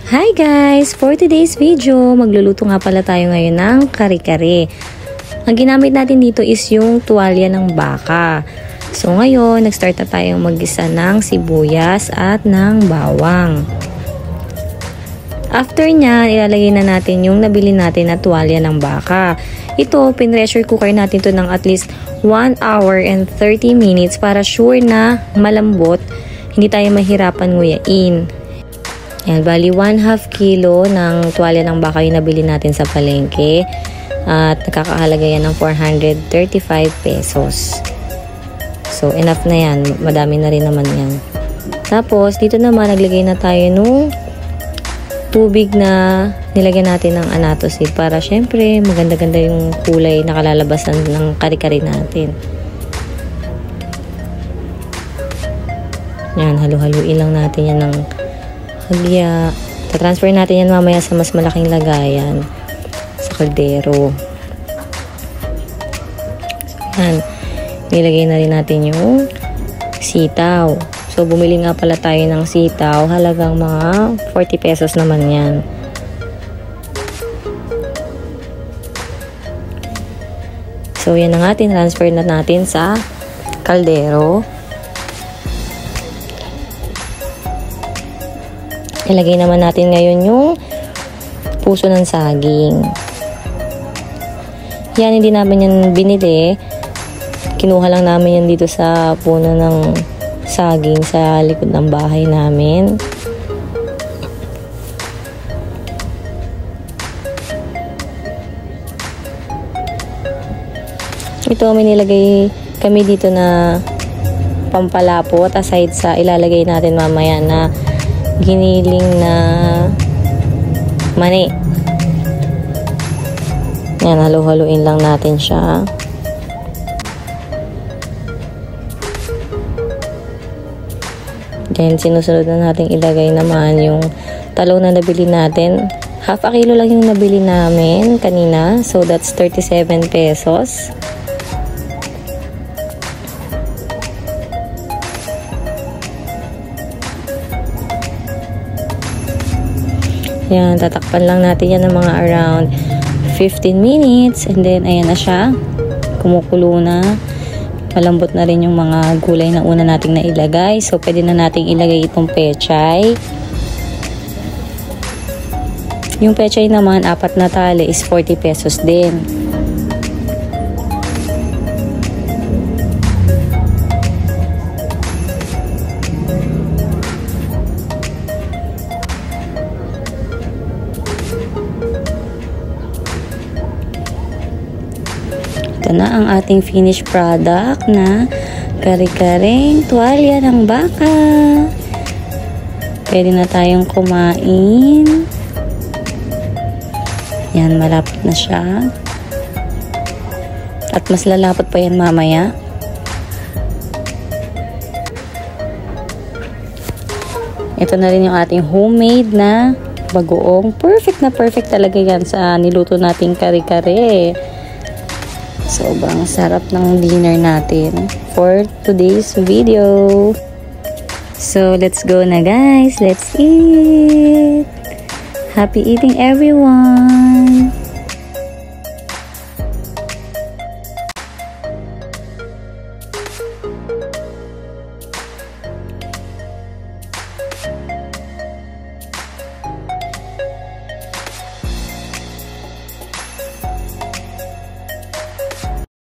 Hi guys! For today's video, magluluto nga pala tayo ngayon ng kare-kare. Ang ginamit natin dito is yung tuwalya ng baka. So ngayon, nag-start na tayong mag-isa ng sibuyas at ng bawang. After nya, ilalagay na natin yung nabili natin na tuwalya ng baka. Ito, pinressure cooker natin to ng at least 1 hour and 30 minutes para sure na malambot, hindi tayo mahirapan nguyain. Yan, bali 1/2 kilo ng tuwalya ng baka yung nabili natin sa palengke at nakakahalaga yan ng 435 pesos. So enough na yan, madami na rin naman yan. Tapos dito naman naglagay na tayo nung tubig na nilagyan natin ng annatto seed para syempre maganda-ganda yung kulay na kalalabasan ng kare-kare natin. Yan, halu-haluin lang natin yan ng hagya. Ta-transfer natin yan mamaya sa mas malaking lagayan sa kaldero. Yan. Nilagay na rin natin yung sitaw. So, bumili nga pala tayo ng sitaw. Halagang mga 40 pesos naman yan. So, yan na nga. Transfer na natin sa kaldero. Ilagay naman natin ngayon yung puso ng saging. Yan, hindi namin yan binili. Kinuha lang namin yan dito sa puno ng saging sa likod ng bahay namin. Ito, may nilagay kami dito na pampalapot aside sa ilalagay natin mamaya na giniling na mani. Yan, halu-haluin lang natin siya. Then, sinusunod na natin ilagay naman yung talong na nabili natin. Half a kilo lang yung nabili namin kanina. So, that's 37 pesos. Yan, tatakpan lang natin yan ng mga around 15 minutes. And then, ayan na siya. Kumukulo na. Malambot na rin yung mga gulay na una nating nailagay. So, pwede na nating ilagay itong pechay. Yung pechay naman, 4 na tali is 40 pesos din. Ito na ang ating finished product na kare-kareng tuwalya ng baka. Pwede na tayong kumain. Yan, malapot na siya. At mas lalapot pa yan mamaya. Ito na rin yung ating homemade na bagoong. Perfect na perfect talaga yan sa niluto nating kare-kare. Sobrang sarap ng dinner natin for today's video. So, let's go na guys. Let's eat. Happy eating everyone.